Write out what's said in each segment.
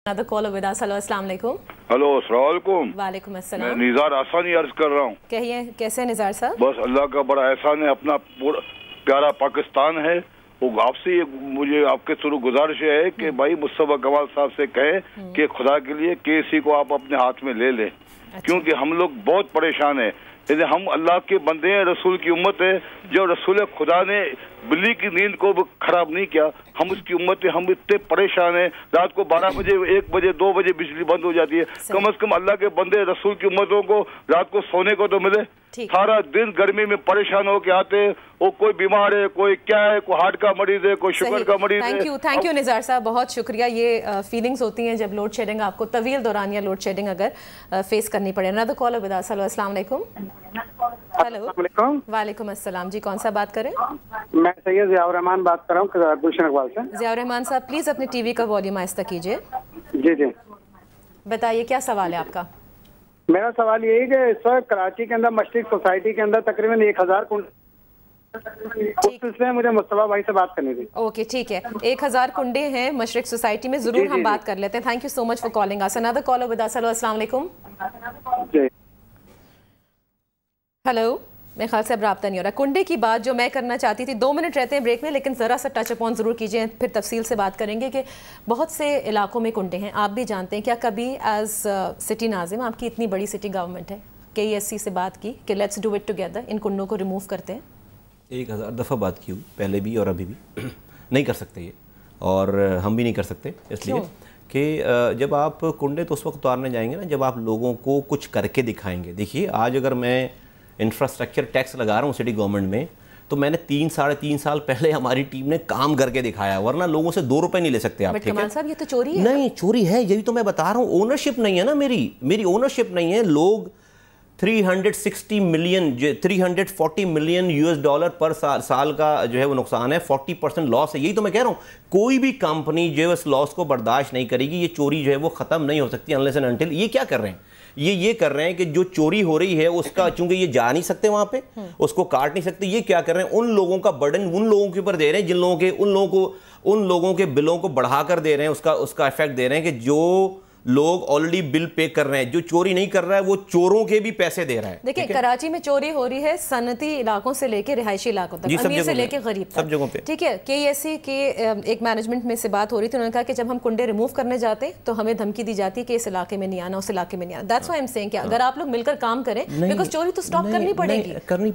السلام علیکم. ہلو السلام علیکم. وعلیکم السلام. میں نثار آسانی عرض کر رہا ہوں. کہیے کیسے نثار صاحب؟ بس اللہ کا بڑا احسان ہے, اپنا پیارا پاکستان ہے. وہ آپ سے مجھے آپ کے تھرو گزارش ہے کہ بھائی مصطفیٰ کمال صاحب سے کہیں کہ خدا کے لیے KSC کو آپ اپنے ہاتھ میں لے لیں, کیونکہ ہم لوگ بہت پریشان ہیں. ہم اللہ کے بندے ہیں, رسول کی امت ہے. جو رسول خدا نے بلی کی نیند کو خراب نہیں کیا, ہم اس کی امت ہیں. ہم اتنے پریشان ہیں, رات کو 12 بجے 1 بجے 2 بجے بجلی بند ہو جاتی ہے. کم از کم اللہ کے بندے رسول کی امتوں کو رات کو سونے کو تو ملے. سارا دن گرمی میں پریشان ہو کے آتے, وہ کوئی بیمار ہے, کوئی کیا ہے, کوئی ہارٹ کا مریض ہے, کوئی شوگر کا مریض ہے. تھینک یو نثار صاحب, بہت شکریہ. یہ فیلنگز ہوتی ہیں جب لوڈ شیڈنگ آپ کو طویل دوران یا لوڈ شیڈنگ اگر فیس کرنی پڑے. another caller with us. السلام علیکم. ہیلو. وعلیکم السلام جی, کون سا بات کریں؟ میں سید ضیاء الرحمان بات کر رہا ہوں گلشن اقبال سے. ضیاء الرحمان صاحب پلیز اپنے ٹی وی کا والیوم آہستہ کیجیے. جی جی بتائیے کیا سوال ہے آپ کا؟ میرا سوال یہی کہ سر کراچی کے اندر مشرق سوسائٹی کے اندر تقریباً 1000 اس سلسلے میں مجھے مصطفیٰ بھائی سے بات کرنی تھی. اوکے ٹھیک ہے, 1000 کنڈے ہیں مشرق سوسائٹی میں, ضرور ہم بات کر لیتے ہیں. Thank you so much for calling us. another caller with us. السلام علیکم. ہیلو. میرے خیال سے اب رابطہ نہیں ہو رہا. کنڈے کی بات جو میں کرنا چاہتی تھی, 2 منٹ رہتے ہیں بریک میں, لیکن ذرا سا ٹچ اپون ضرور کیجئے, پھر تفصیل سے بات کریں گے کہ بہت سے علاقوں میں کنڈے ہیں. آپ بھی جانتے ہیں, کیا کبھی ایز سٹی ناظم, آپ کی اتنی بڑی سٹی گورنمنٹ ہے, KSC سے بات کی کہ لیٹس ڈو اٹ ٹوگیدر, ان کنڈوں کو ریموو کرتے ہیں؟ 1000 دفعہ بات کی ہوں, پہلے بھی اور ابھی بھی. نہیں کر سکتے یہ, اور ہم بھی نہیں کر سکتے, اس لیے کہ جب آپ کنڈے تو اس وقت اتارنے جائیں گے نا جب آپ لوگوں کو کچھ کر کے دکھائیں گے. دیکھیے آج اگر میں انفراسٹرکچر ٹیکس لگا رہا ہوں سٹی گورنمنٹ میں, تو میں نے 3-3.5 سال پہلے ہماری ٹیم نے کام کر کے دکھایا, ورنہ لوگوں سے 2 روپے نہیں لے سکتے آپ. بٹ کمال صاحب یہ تو چوری ہے. نہیں چوری ہے, یہی تو میں بتا رہا ہوں. اونرشپ نہیں ہے نا, میری اونرشپ نہیں ہے. لوگ 360 ملین 340 ملین $US پر سال کا جو ہے وہ نقصان ہے, 40% لاس ہے. یہی تو میں کہہ رہا ہوں, کوئی بھی کمپنی جو ہے اس لاس کو برداشت نہیں کرے گی. یہ چوری جو ہے وہ ختم نہیں ہو سکتی unless and until. یہ کیا کر رہے ہیں, یہ کر رہے ہیں کہ جو چوری ہو رہی ہے اس کا, چونکہ یہ جا نہیں سکتے وہاں پہ, اس کو کاٹ نہیں سکتے, یہ کیا کر رہے ہیں, ان لوگوں کا برڈن ان لوگوں کے اوپر دے رہے ہیں جن لوگوں کے بلوں کو بڑھا کر دے رہے ہیں, اس کا افیکٹ دے رہے ہیں کہ جو لوگ آلریڈی بل پے کر رہے ہیں. جو چوری نہیں کر رہا ہے وہ چوروں کے بھی پیسے دے رہا ہے. دیکھیں کراچی میں چوری ہو رہی ہے صنعتی علاقوں سے لے کے رہائشی علاقوں تک, امیر سے لے کے غریب تک, سب جگہوں پہ. ٹھیک ہے, KSC کے ایک مینجمنٹ میں سے بات ہو رہی تھی, انہوں نے کہا کہ جب ہم کنڈے ریموو کرنے جاتے ہیں تو ہمیں دھمکی دی جاتی ہے کہ اس علاقے میں نہیں آنا, اس علاقے میں نہیں آنا. دیٹس وائی ایم سیئنگ کہ اگر آپ لوگ مل کر کام کریں, بیکاز چوری تو سٹاپ کرنی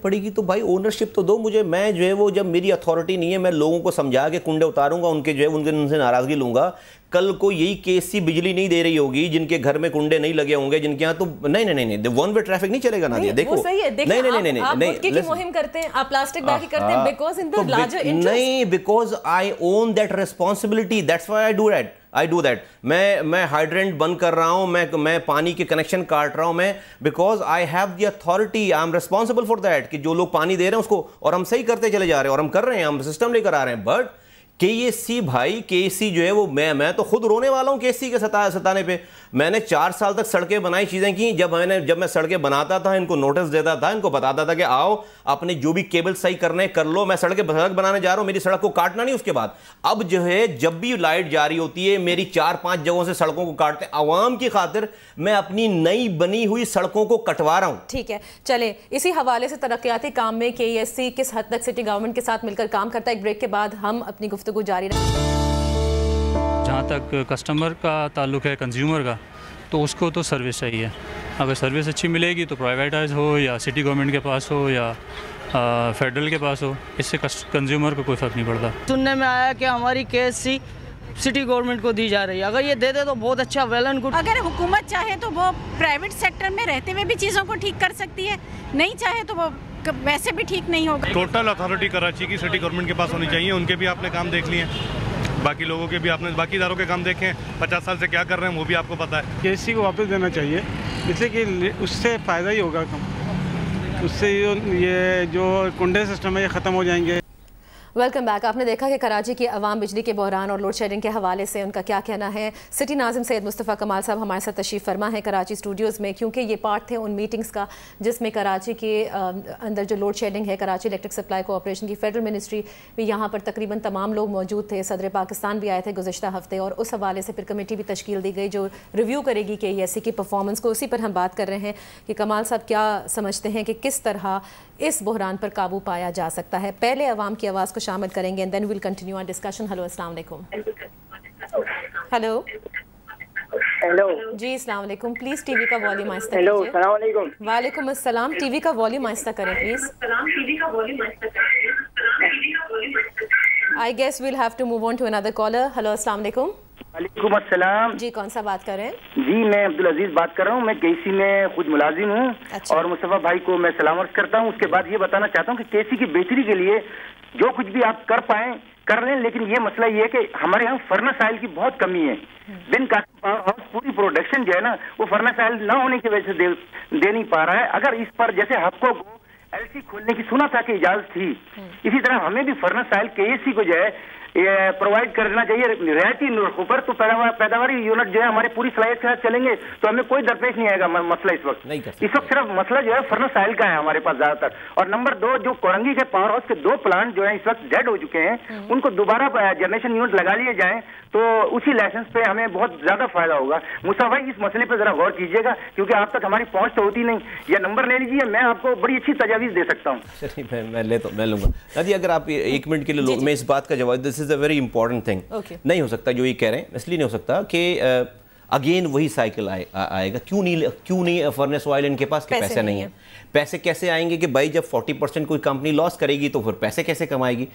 پڑے گی. تو بھائی اونرشپ تو دو مجھے. میں جو ہے وہ جب میری اتھارٹی نہیں ہے, میں لوگوں کو سمجھا کے کنڈے اتاروں گا, ان کے جو ہے ان سے ناراضگی لوں گا. کل کو یہی KSC بجلی نہیں دے رہی ہوگی جن کے گھر میں کنڈے نہیں لگے ہوں گے, جن کے ہاں تو نہیں ون وے ٹریفک نہیں چلے گا. نادیہ دیکھو, نہیں آپ گٹکے کی مہم کرتے ہیں, آپ پلاسٹک بیگ کرتے ہیں, because in the larger interest. نہیں, because I own that responsibility, that's why I do that. میں ہائیڈرنٹ بند کر رہا ہوں, میں پانی کے کنیکشن کاٹ رہا ہوں, میں because I have the authority, I am responsible for that, کہ جو لوگ پانی دے رہے ہیں اس کو, اور ہم صحیح کرتے چلے جا رہے ہیں, اور ہم کر رہے ہیں, ہم سسٹم لے کر آ رہے ہیں. بٹ KSC بھائی, KSC جو ہے وہ میں تو خود رونے والا ہوں KSC کے ستانے پہ. میں نے 4 سال تک سڑکیں بنائی, چیزیں کی. جب میں سڑکیں بناتا تھا, ان کو نوٹس دیتا تھا, ان کو بتاتا تھا کہ آؤ اپنے جو بھی کیبل صحیح کرنے کر لو, میں سڑک بنانے جا رہا ہوں, میری سڑک کو کاٹنا نہیں. اس کے بعد اب جو ہے جب بھی لائٹ جاری ہوتی ہے, میری 4-5 جگہوں سے سڑکوں کو کاٹتے ہیں. عوام کی خاطر میں اپنی نئی بنی ہوئی سڑکوں کو کٹوا رہا ہوں. ٹھیک ہے, چلیں اسی حوالے سے ترقیاتی کام میں KSC کس حد تک سٹی گورنمنٹ کے ساتھ مل کر کام کرتا ہے, ایک بریک کے بعد ہم اپنی گفتگو جاری رکھیں. جہاں تک کسٹمر کا تعلق ہے, کنزیومر کا, تو اس کو تو سروس چاہیے. اگر سروس اچھی ملے گی تو پرائیویٹائز ہو یا سٹی گورنمنٹ کے پاس ہو یا فیڈرل کے پاس ہو, اس سے کنزیومر کو کوئی فرق نہیں پڑتا. سننے میں آیا کہ ہماری KSC سٹی گورنمنٹ کو دی جا رہی ہے, اگر یہ دے دے تو بہت اچھا, ویل اینڈ گڈ. اگر حکومت چاہے تو وہ پرائیویٹ سیکٹر میں رہتے ہوئے بھی چیزوں کو ٹھیک کر سکتی ہے, نہیں چاہے تو وہ ویسے بھی ٹھیک نہیں ہوگا. ٹوٹل اتھارٹی کراچی کی سٹی گورنمنٹ کے پاس ہونی چاہیے. ان کے بھی آپ نے کام دیکھ لیے, باقی لوگوں کے بھی آپ نے باقی اداروں کے کام دیکھیں, 50 سال سے کیا کر رہے ہیں وہ بھی آپ کو پتا ہے. KSC کو واپس دینا چاہیے, اس سے کہ اس سے فائدہ ہی ہوگا کم, اس سے یہ جو کنڈے سسٹم ہے یہ ختم ہو جائیں گے. Welcome back. آپ نے دیکھا کہ کراچی کی عوام بجلی کے بحران اور لوڈ شیڈنگ کے حوالے سے ان کا کیا کہنا ہے. سٹی ناظم سید مصطفیٰ کمال صاحب ہمارے ساتھ تشریف فرما ہے کراچی اسٹوڈیوز میں, کیونکہ یہ پارٹ تھے ان میٹنگز کا جس میں کراچی کے اندر جو لوڈ شیڈنگ ہے, کراچی الیکٹرک سپلائی کوآپریشن کی فیڈرل منسٹری بھی یہاں پر تقریباً تمام لوگ موجود تھے. صدر پاکستان بھی آئے تھے گزشتہ ہفتے, اور اس حوالے سے پھر کمیٹی بھی تشکیل دی گئی جو ریویو کرے گی کہ ایس سی کی پرفارمنس کو. اسی پر ہم بات کر رہے ہیں کہ کمال صاحب کیا سمجھتے ہیں کہ کس طرح اس بحران پر قابو پایا جا سکتا ہے. پہلے عوام کی آواز کو شامل کریں گے and then we'll continue our discussion. Hello, السلام علیکم. ہیلو ہیلو جی السلام علیکم. پلیز ٹی وی کا والیوم آہستہ ہیلو کیجیے. السلام علیکم. وعلیکم السلام. ٹی وی کا والیوم آہستہ کریں please. I guess we'll have to move on to another caller. Hello السلام علیکم. وعلیکم السلام. جی کون سا بات کر رہے ہیں؟ جی میں عبدالعزیز بات کر رہا ہوں. میں کے سی میں خود ملازم ہوں. اچھا. اور مصطفیٰ بھائی کو میں سلام عرض کرتا ہوں. اس کے بعد یہ بتانا چاہتا ہوں کہ کے سی کی بہتری کے لیے جو کچھ بھی آپ کر پائیں کر لیں, لیکن یہ مسئلہ یہ ہے کہ ہمارے یہاں فرنس آئل کی بہت کمی ہے. بن قاسم پاور ہاؤس پوری پروڈکشن جو ہے نا وہ فرنس آئل نہ ہونے کی وجہ سے دے نہیں پا رہا ہے. اگر اس پر جیسے ہفکو کو ایل سی کھولنے کی سنا تھا کہ اجازت تھی, اسی طرح ہمیں بھی فرنس آئل کے اے سی کو جو ہے پرووائڈ کرنا چاہیے رعایتی نرخوں پر. تو پیداواری یونٹ جو ہے ہمارے پوری صلاحیت کے ساتھ چلیں گے تو ہمیں کوئی درپیش نہیں آئے گا مسئلہ. اس وقت صرف مسئلہ جو ہے فرنس آئل کا ہے ہمارے پاس زیادہ تر. اور نمبر 2, جو کورنگی کے پاور ہاؤس کے 2 پلانٹ جو ہیں اس وقت ڈیڈ ہو چکے ہیں, ان کو دوبارہ جنریشن یونٹ لگا لیے جائیں تو اسی لائسنس پہ ہمیں بہت زیادہ فائدہ ہوگا. مصطفیٰ بھائی اس مسئلے پہ ذرا غور کیجیے گا, کیونکہ آپ تک ہماری پہنچ تو ہوتی نہیں. یا نمبر لے لیجیے, میں آپ کو بڑی اچھی تجاویز دے سکتا ہوں. میں لوں گا. اگر آپ 1 منٹ کے لیے میں اس بات کا جواب, دس از اے ویری امپورٹنٹ تھنگ. نہیں ہو سکتا جو یہ کہہ رہے ہیں, اس لیے نہیں ہو سکتا کہ اگین وہی سائیکل آئے گا. کیوں نہیں فرنس آئل ان کے پاس کہ پیسے نہیں ہیں. پیسے کیسے آئیں گے کہ بھائی جب 40% کوئی کمپنی لاس کرے گی تو پھر پیسے کیسے کمائے گی.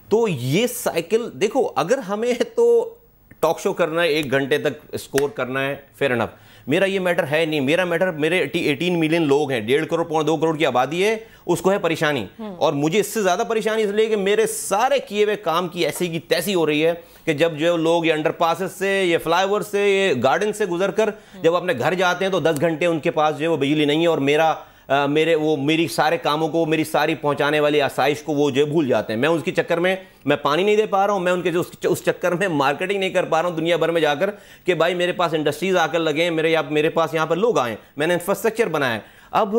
تو یہ سائیکل دیکھو, اگر ہمیں تو ٹاک شو کرنا ہے 1 گھنٹے تک اسکور کرنا ہے, فیئر انف. میرا یہ میٹر ہے نہیں. میرا میٹر میرے 18 ملین لوگ ہیں, 1.5 کروڑ 2 کروڑ کی آبادی ہے, اس کو ہے پریشانی. اور مجھے اس سے زیادہ پریشانی اس لیے کہ میرے سارے کیے ہوئے کام کی ایسی کی تیسی ہو رہی ہے کہ جب جو لوگ یہ انڈر پاسز سے, یہ فلائی اوور سے, یہ گارڈن سے گزر کر جب اپنے گھر جاتے ہیں تو 10 گھنٹے ان کے پاس جو ہے وہ بجلی نہیں ہے, اور میری سارے کاموں کو, میری ساری پہنچانے والی آسائش کو وہ جو بھول جاتے ہیں. میں اس کے چکر میں پانی نہیں دے پا رہا ہوں, میں ان کے اس چکر میں مارکیٹنگ نہیں کر پا رہا ہوں دنیا بھر میں جا کر کہ بھائی میرے پاس انڈسٹریز آ کر لگیں, میرے پاس یہاں پر لوگ آئیں, میں نے انفراسٹرکچر بنایا ہے. اب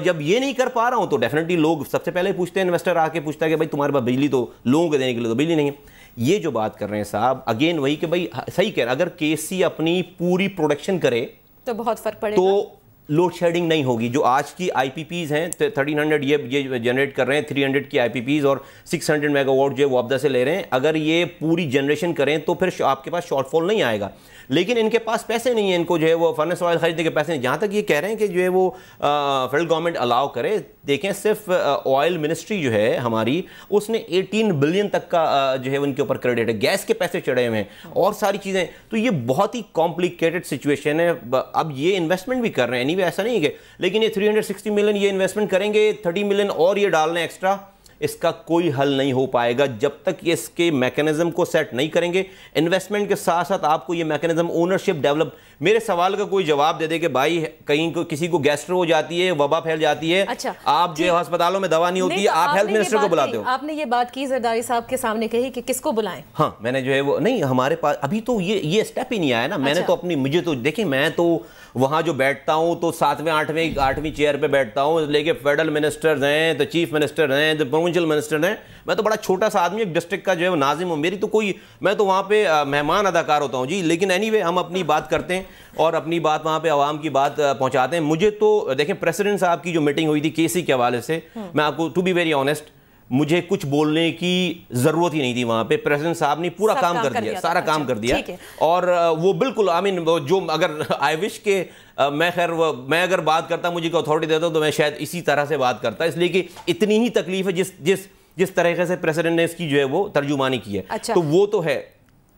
جب یہ نہیں کر پا رہا ہوں تو ڈیفینیٹلی لوگ سب سے پہلے پوچھتے ہیں, انویسٹر آ کے پوچھتا ہے کہ بھائی تمہارے پاس بجلی تو لوگوں کو دینے کے لیے تو بجلی نہیں ہے. یہ جو بات کر رہے ہیں صاحب, اگین وہی کہ بھائی صحیح کہہ رہے ہیں, اگر کے سی اپنی پوری پروڈکشن کرے تو بہت فرق پڑے گا, تو لوڈ شیڈنگ نہیں ہوگی. جو آج کی آئی پی پیز ہیں 1300 یہ جنریٹ کر رہے ہیں, 300 کی آئی پی پیز اور 600 میگا واٹ جو ہے وہ ابدا سے لے رہے ہیں. اگر یہ پوری جنریشن کریں تو پھر آپ کے پاس شارٹ فال نہیں آئے گا. لیکن ان کے پاس پیسے نہیں ہیں, ان کو جو ہے وہ فرنس آئل خریدنے کے پیسے نہیں. جہاں تک یہ کہہ رہے ہیں کہ جو ہے وہ فیڈرل گورنمنٹ الاؤ کرے, دیکھیں صرف آئل منسٹری جو ہے ہماری, اس نے 18 بلین تک کا جو ہے ان کے اوپر کریڈٹ ہے, گیس کے پیسے چڑھے ہوئے ہیں اور ساری چیزیں. تو یہ بہت ہی کمپلیکیٹڈ سچویشن ہے. اب یہ انویسٹمنٹ بھی کر رہے ہیں اینی وے, ایسا نہیں ہے, لیکن یہ 360 ملین یہ انویسٹمنٹ کریں گے, 30 ملین اور یہ ڈالنے ایکسٹرا, اس کا کوئی حل نہیں ہو پائے گا جب تک یہ اس کے میکنزم کو سیٹ نہیں کریں گے. انویسٹمنٹ کے ساتھ ساتھ آپ کو یہ میکنزم اونرشپ ڈیولپ. میرے سوال کا کوئی جواب دے دے کہ بھائی کہیں کسی کو گیسٹرو ہو جاتی ہے, وبا پھیل جاتی ہے, آپ جو ہے ہسپتالوں میں دوا نہیں ہوتی ہے, آپ ہیلتھ منسٹر کو بلاتے ہو. آپ نے یہ بات کی زرداری صاحب کے سامنے کہی کہ کس کو بلائیں. ہاں میں نے جو ہے وہ نہیں, ہمارے پاس ابھی تو یہ اسٹیپ ہی نہیں آیا نا. میں نے تو اپنی, مجھے تو دیکھیں, میں تو وہاں جو بیٹھتا ہوں تو 7ویں 8ویں چیئر پہ بیٹھتا ہوں, لے کے فیڈرل منسٹرز ہیں, تو چیف منسٹر ہیں, تو پروونشل منسٹر ہیں. میں تو بڑا چھوٹا سا آدمی, ایک ڈسٹرکٹ کا جو ہے وہ ناظم ہوں. میری تو کوئی, میں تو وہاں پہ مہمان اداکار ہوتا ہوں جی. لیکن اینی وے ہم اپنی بات کرتے ہیں اور اپنی بات وہاں پہ عوام کی بات پہنچاتے ہیں. مجھے تو دیکھیں پریسیڈنٹ صاحب کی جو میٹنگ ہوئی تھی کے سی کے حوالے سے, میں آپ کو ٹو بی ویری آنیسٹ, مجھے کچھ بولنے کی ضرورت ہی نہیں تھی. وہاں پہ پریزیڈنٹ صاحب نے پورا کام کر دیا, سارا کام کر دیا. اور وہ بالکل جو اگر آئی وش کہ میں اگر بات کرتا, مجھے کو اتھارٹی دیتا تو میں شاید اسی طرح سے بات کرتا, اس لیے کہ اتنی ہی تکلیف ہے جس طریقے سے پریزیڈنٹ نے اس کی جو ہے وہ ترجمانی کی ہے. تو وہ تو ہے.